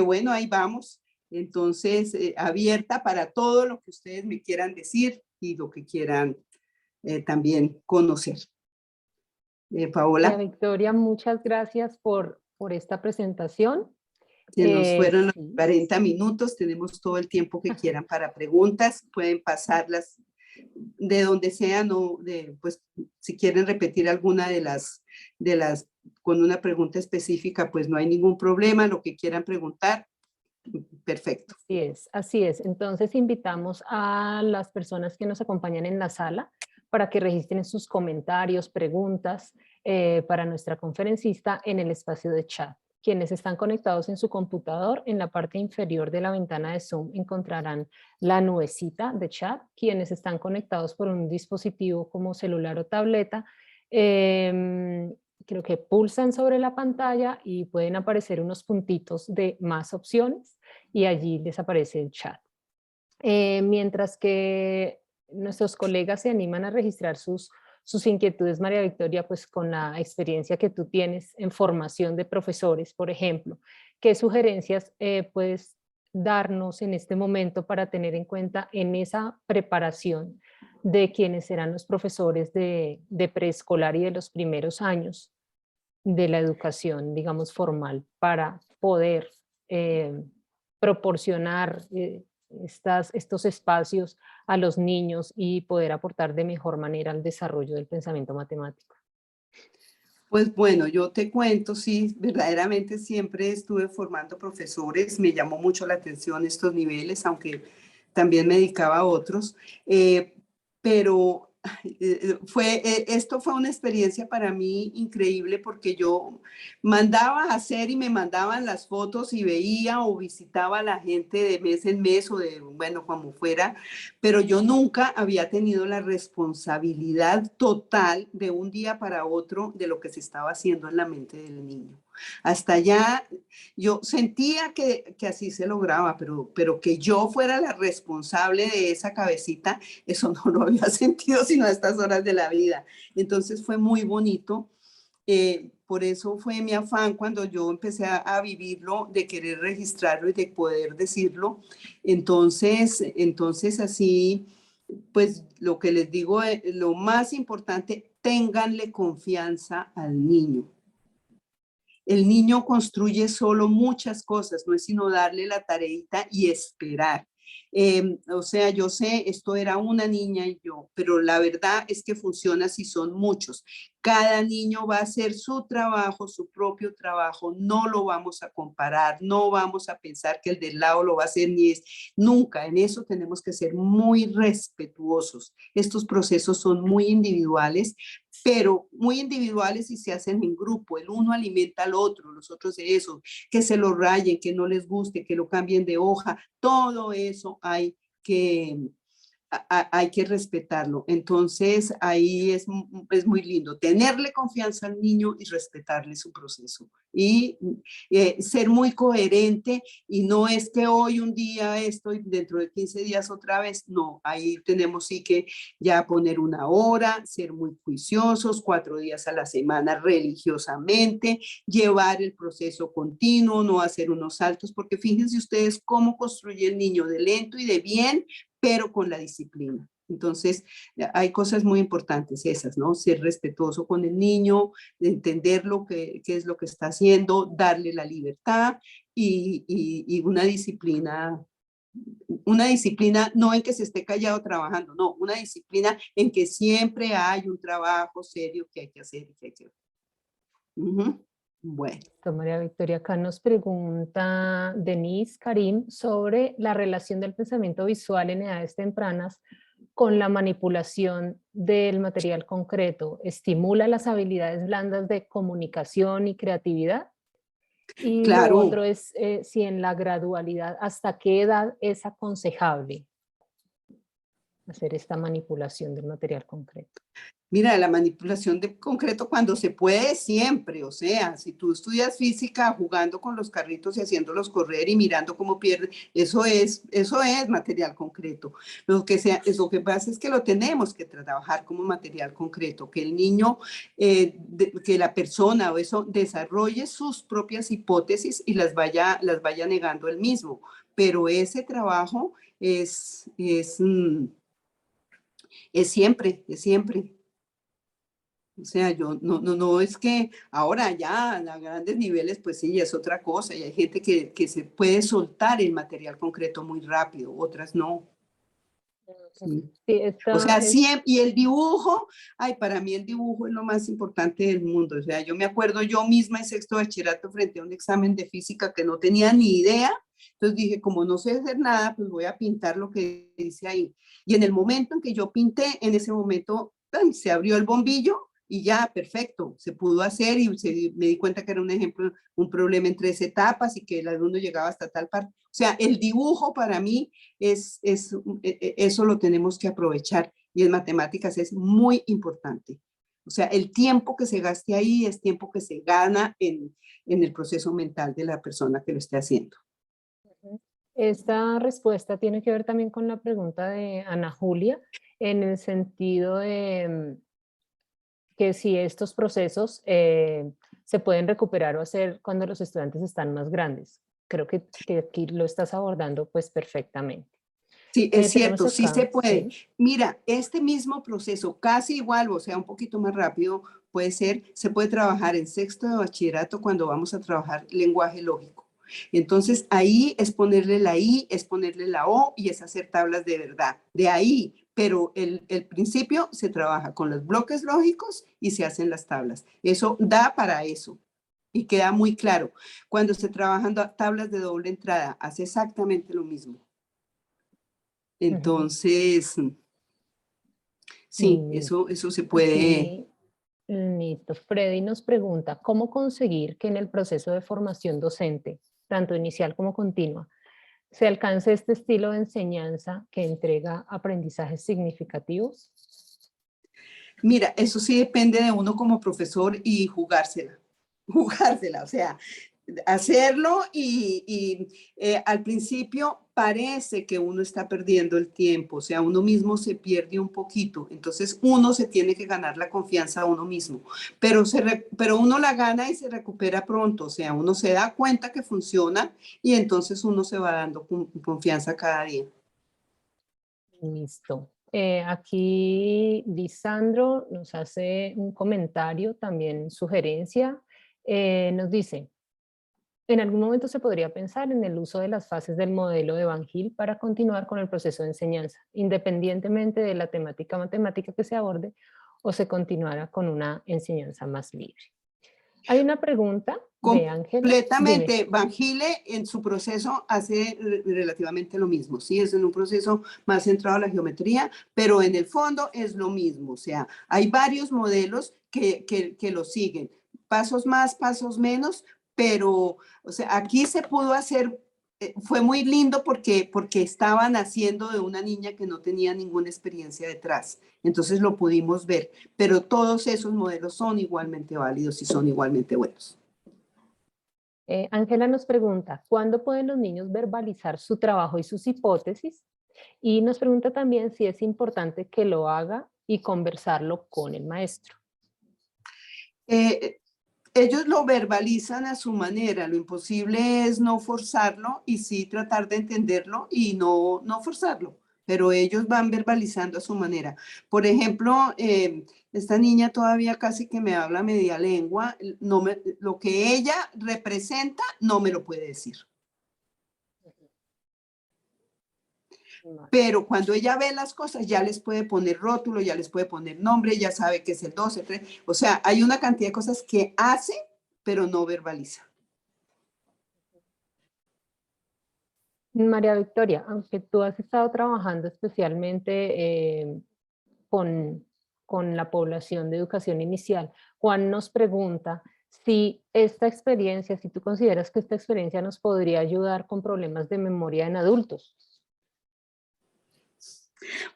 bueno, ahí vamos. Entonces, abierta para todo lo que ustedes me quieran decir y lo que quieran también conocer. Paola. Victoria, muchas gracias por esta presentación. Se nos fueron los Sí. 40 minutos, tenemos todo el tiempo que quieran para preguntas, pueden pasarlas de donde sea, pues si quieren repetir alguna de las con una pregunta específica, pues no hay ningún problema, lo que quieran preguntar, perfecto. Así es. Entonces invitamos a las personas que nos acompañan en la sala para que registren sus comentarios, preguntas para nuestra conferencista en el espacio de chat. quienes están conectados en su computador, en la parte inferior de la ventana de Zoom encontrarán la nubecita de chat. Quienes están conectados por un dispositivo como celular o tableta, creo que pulsan sobre la pantalla y pueden aparecer unos puntitos de más opciones y allí les aparece el chat. Mientras que nuestros colegas se animan a registrar sus inquietudes, María Victoria, pues con la experiencia que tú tienes en formación de profesores, por ejemplo, ¿qué sugerencias puedes darnos en este momento para tener en cuenta en esa preparación de quienes serán los profesores de preescolar y de los primeros años de la educación, digamos, formal, para poder proporcionar estos espacios a los niños y poder aportar de mejor manera al desarrollo del pensamiento matemático? Pues bueno, yo te cuento, sí, verdaderamente siempre estuve formando profesores, me llamó mucho la atención estos niveles, aunque también me dedicaba a otros, pero esto fue una experiencia para mí increíble porque yo mandaba a hacer y me mandaban las fotos y veía o visitaba a la gente de mes en mes o de, bueno, como fuera, pero yo nunca había tenido la responsabilidad total de un día para otro de lo que se estaba haciendo en la mente del niño. Hasta allá yo sentía que así se lograba, pero que yo fuera la responsable de esa cabecita, eso no lo había sentido sino a estas horas de la vida. Entonces fue muy bonito. Por eso fue mi afán cuando yo empecé a vivirlo, de querer registrarlo y de poder decirlo. Entonces así, pues lo que les digo, lo más importante, ténganle confianza al niño. El niño construye solo muchas cosas, no es sino darle la tareita y esperar. O sea, yo sé, esto era una niña y yo, pero la verdad es que funciona si son muchos. Cada niño va a hacer su trabajo, su propio trabajo, no lo vamos a comparar, no vamos a pensar que el del lado lo va a hacer ni es, nunca. En eso tenemos que ser muy respetuosos. Estos procesos son muy individuales, pero muy individuales y se hacen en grupo. El uno alimenta al otro, los otros de eso, que se lo rayen, que no les guste, que lo cambien de hoja, todo eso hay que respetarlo. Entonces, ahí es muy lindo tenerle confianza al niño y respetarle su proceso. Y ser muy coherente, y no es que hoy un día esto y dentro de 15 días otra vez, no, ahí tenemos sí que ya poner una hora, ser muy juiciosos, 4 días a la semana religiosamente, llevar el proceso continuo, no hacer unos saltos, porque fíjense ustedes cómo construye el niño de lento y de bien, pero con la disciplina. Entonces, hay cosas muy importantes esas, ¿no? Ser respetuoso con el niño, entender qué es lo que está haciendo, darle la libertad y una disciplina no en que se esté callado trabajando, no, una disciplina en que siempre hay un trabajo serio que hay que hacer y que hay que hacer. Bueno. María Victoria, acá nos pregunta Denise Karim sobre la relación del pensamiento visual en edades tempranas con la manipulación del material concreto. ¿Estimula las habilidades blandas de comunicación y creatividad? Y lo Claro. otro es si en la gradualidad, ¿hasta qué edad es aconsejable hacer esta manipulación del material concreto? Mira, la manipulación de concreto cuando se puede siempre, o sea, si tú estudias física jugando con los carritos y haciéndolos correr y mirando cómo pierden, eso es material concreto. Lo que pasa es que lo tenemos que trabajar como material concreto, que el niño, que la persona o eso desarrolle sus propias hipótesis y las vaya negando él mismo. Pero ese trabajo es siempre, es siempre. O sea, yo no es que ahora ya a grandes niveles, pues sí, es otra cosa. Y hay gente que se puede soltar el material concreto muy rápido, otras no. Sí. Sí, O esta sea, es, siempre, y el dibujo, ay, para mí el dibujo es lo más importante del mundo. O sea, yo me acuerdo yo misma en sexto de bachillerato frente a un examen de física que no tenía ni idea. Entonces dije, como no sé hacer nada, pues voy a pintar lo que dice ahí. Y en el momento en que yo pinté, en ese momento ay, se abrió el bombillo y ya, perfecto, se pudo hacer y me di cuenta que era un ejemplo, un problema en 3 etapas y que el alumno llegaba hasta tal parte. O sea, el dibujo para mí eso lo tenemos que aprovechar y en matemáticas es muy importante. O sea, el tiempo que se gaste ahí es tiempo que se gana en el proceso mental de la persona que lo esté haciendo. Esta respuesta tiene que ver también con la pregunta de Ana Julia, en el sentido de que si estos procesos se pueden recuperar o hacer cuando los estudiantes están más grandes. Creo que aquí lo estás abordando pues perfectamente. Sí, es Tenemos cierto, sí acá, se puede. sí. Mira, este mismo proceso, casi igual, o sea, un poquito más rápido, puede ser, se puede trabajar en sexto de bachillerato cuando vamos a trabajar lenguaje lógico. Entonces, ahí es ponerle la I, es ponerle la O y es hacer tablas de verdad. De ahí, pero el principio se trabaja con los bloques lógicos y se hacen las tablas. Eso da para eso y queda muy claro. Cuando se trabajan tablas de doble entrada, hace exactamente lo mismo. Ujú. Entonces, sí, Listo. eso se puede. Aquí, listo. Freddy nos pregunta, ¿cómo conseguir que en el proceso de formación docente, tanto inicial como continua, se alcance este estilo de enseñanza que entrega aprendizajes significativos? Mira, eso sí depende de uno como profesor y jugársela, jugársela, o sea, hacerlo y al principio parece que uno está perdiendo el tiempo, o sea, uno mismo se pierde un poquito, entonces uno se tiene que ganar la confianza a uno mismo, pero uno la gana y se recupera pronto, o sea, uno se da cuenta que funciona y entonces uno se va dando confianza cada día. Listo. Aquí Lisandro nos hace un comentario, también sugerencia. Nos dice, en algún momento se podría pensar en el uso de las fases del modelo de Van Hill para continuar con el proceso de enseñanza, independientemente de la temática matemática que se aborde o se continuara con una enseñanza más libre. Hay una pregunta de Ángela. Dime. Completamente. Van Gile en su proceso hace relativamente lo mismo, ¿sí? Es en un proceso más centrado a la geometría, pero en el fondo es lo mismo. O sea, hay varios modelos que lo siguen. Pasos más, pasos menos, pero, o sea, aquí se pudo hacer, fue muy lindo porque estaban haciendo de una niña que no tenía ninguna experiencia detrás. Entonces lo pudimos ver, pero todos esos modelos son igualmente válidos y son igualmente buenos. Ángela nos pregunta, ¿cuándo pueden los niños verbalizar su trabajo y sus hipótesis? Y nos pregunta también si es importante que lo haga y conversarlo con el maestro. Eh, Ellos lo verbalizan a su manera, lo imposible es no forzarlo y sí tratar de entenderlo y no forzarlo, pero ellos van verbalizando a su manera. Por ejemplo, esta niña todavía casi que me habla media lengua, lo que ella representa no me lo puede decir. Pero cuando ella ve las cosas ya les puede poner rótulo, ya les puede poner nombre, ya sabe que es el 12, el 3. O sea, hay una cantidad de cosas que hace, pero no verbaliza. María Victoria, aunque tú has estado trabajando especialmente con, con la población de educación inicial, Juan nos pregunta si esta experiencia, si tú consideras que esta experiencia nos podría ayudar con problemas de memoria en adultos.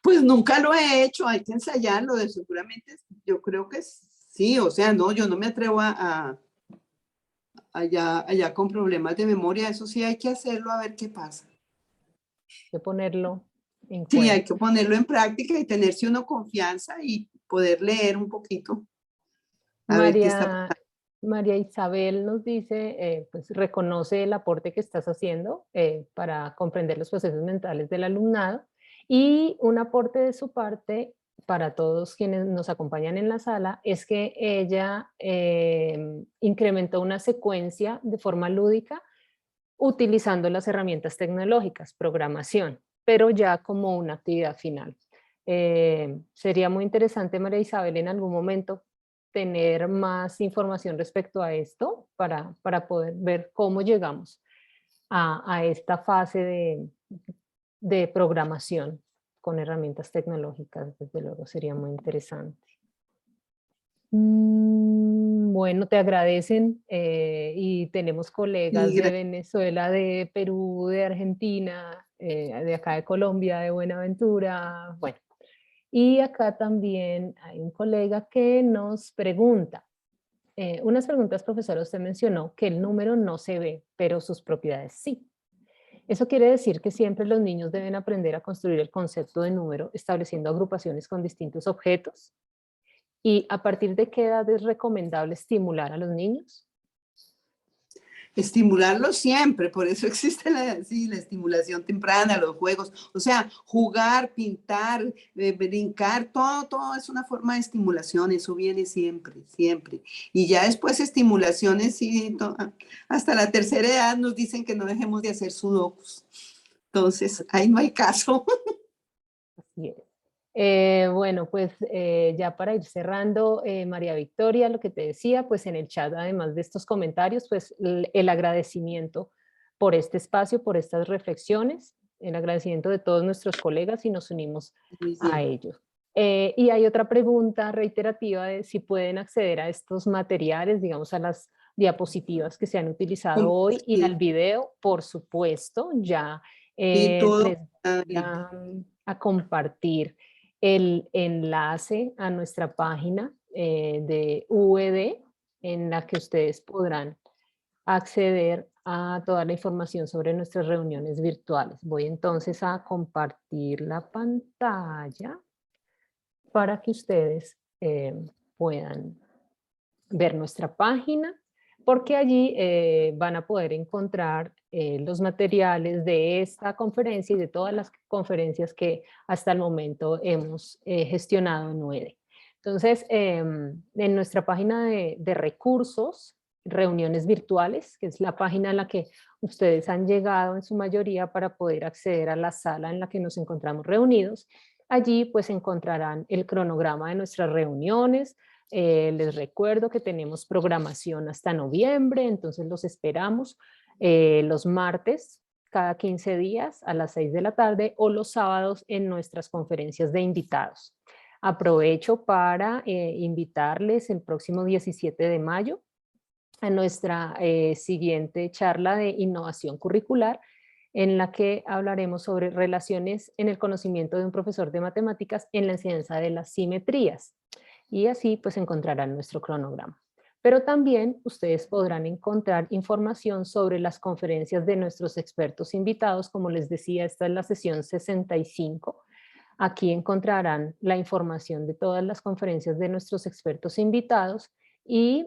Pues nunca lo he hecho, hay que ensayarlo, seguramente yo creo que sí, o sea, no, yo no me atrevo allá con problemas de memoria, eso sí hay que hacerlo a ver qué pasa. De ponerlo en Sí, hay cuenta. que ponerlo en práctica y tenerse uno confianza y poder leer un poquito, a ver qué está María, María Isabel nos dice, pues reconoce el aporte que estás haciendo para comprender los procesos mentales del alumnado y un aporte de su parte para todos quienes nos acompañan en la sala es que ella incrementó una secuencia de forma lúdica utilizando las herramientas tecnológicas, programación, pero ya como una actividad final. Sería muy interesante, María Isabel, en algún momento tener más información respecto a esto para poder ver cómo llegamos a esta fase de programación con herramientas tecnológicas. Desde luego sería muy interesante. Bueno, te agradecen y tenemos colegas Y de Venezuela, de Perú, de Argentina, de acá de Colombia, de Buenaventura. Bueno, y acá también hay un colega que nos pregunta, unas preguntas, profesora, usted mencionó que el número no se ve, pero sus propiedades sí. Eso quiere decir que siempre los niños deben aprender a construir el concepto de número estableciendo agrupaciones con distintos objetos. ¿Y a partir de qué edad es recomendable estimular a los niños? estimularlo siempre, por eso existe sí, la estimulación temprana, los juegos, o sea, jugar, pintar, brincar, todo es una forma de estimulación, eso viene siempre, siempre. Y ya después estimulaciones, sí, hasta la tercera edad nos dicen que no dejemos de hacer sudokus. Entonces, ahí no hay caso. Así es. Bueno, pues ya para ir cerrando, María Victoria, lo que te decía, pues en el chat, además de estos comentarios, pues el agradecimiento por este espacio, por estas reflexiones, el agradecimiento de todos nuestros colegas y nos unimos Muy a bien. ellos. Y hay otra pregunta reiterativa de si pueden acceder a estos materiales, digamos a las diapositivas que se han utilizado hoy y al Sí, video, por supuesto, ya sí, todo. les voy a compartir el enlace a nuestra página de VD en la que ustedes podrán acceder a toda la información sobre nuestras reuniones virtuales. Voy entonces a compartir la pantalla para que ustedes puedan ver nuestra página, porque allí van a poder encontrar los materiales de esta conferencia y de todas las conferencias que hasta el momento hemos gestionado en UED. Entonces, en nuestra página de recursos, reuniones virtuales, que es la página en la que ustedes han llegado en su mayoría para poder acceder a la sala en la que nos encontramos reunidos, allí pues encontrarán el cronograma de nuestras reuniones. Les recuerdo que tenemos programación hasta noviembre, entonces los esperamos los martes cada 15 días a las 6 de la tarde o los sábados en nuestras conferencias de invitados. Aprovecho para invitarles el próximo 17 de mayo a nuestra siguiente charla de innovación curricular, en la que hablaremos sobre relaciones en el conocimiento de un profesor de matemáticas en la enseñanza de las simetrías. Y así pues encontrarán nuestro cronograma. Pero también ustedes podrán encontrar información sobre las conferencias de nuestros expertos invitados. Como les decía, esta es la sesión 65. Aquí encontrarán la información de todas las conferencias de nuestros expertos invitados y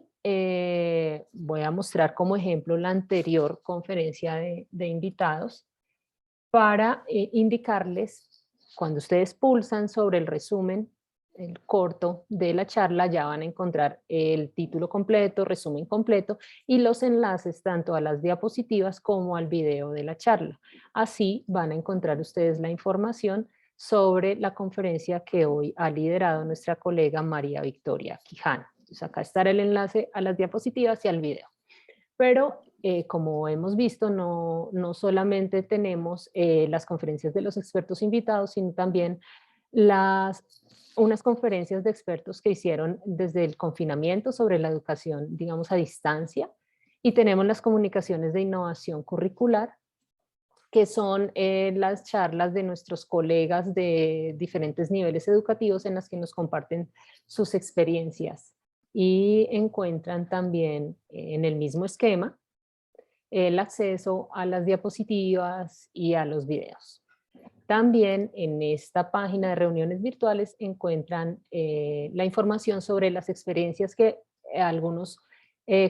voy a mostrar como ejemplo la anterior conferencia de invitados para indicarles, cuando ustedes pulsan sobre el resumen, el corto de la charla, ya van a encontrar el título completo, resumen completo y los enlaces tanto a las diapositivas como al video de la charla. Así van a encontrar ustedes la información sobre la conferencia que hoy ha liderado nuestra colega María Victoria Quijano. Entonces acá estará el enlace a las diapositivas y al video. Pero como hemos visto, no solamente tenemos las conferencias de los expertos invitados, sino también unas conferencias de expertos que hicieron desde el confinamiento sobre la educación, digamos, a distancia. Y tenemos las comunicaciones de innovación curricular, que son las charlas de nuestros colegas de diferentes niveles educativos en las que nos comparten sus experiencias. Y encuentran también en el mismo esquema el acceso a las diapositivas y a los videos. También en esta página de reuniones virtuales encuentran la información sobre las experiencias que algunos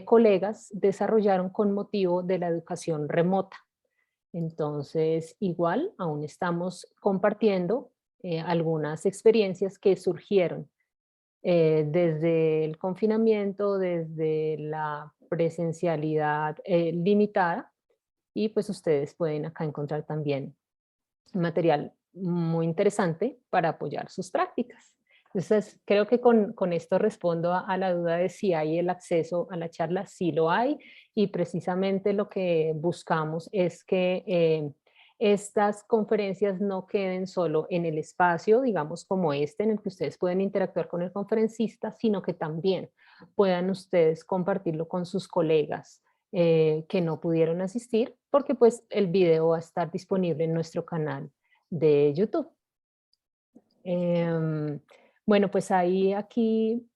colegas desarrollaron con motivo de la educación remota. Entonces, igual, aún estamos compartiendo algunas experiencias que surgieron desde el confinamiento, desde la presencialidad limitada, y pues ustedes pueden acá encontrar también material muy interesante para apoyar sus prácticas. Entonces, creo que con esto respondo a la duda de si hay el acceso a la charla. Sí lo hay, y precisamente lo que buscamos es que estas conferencias no queden solo en el espacio, digamos, como este, en el que ustedes pueden interactuar con el conferencista, sino que también puedan ustedes compartirlo con sus colegas que no pudieron asistir, porque pues el video va a estar disponible en nuestro canal de YouTube. Bueno, pues ahí aquí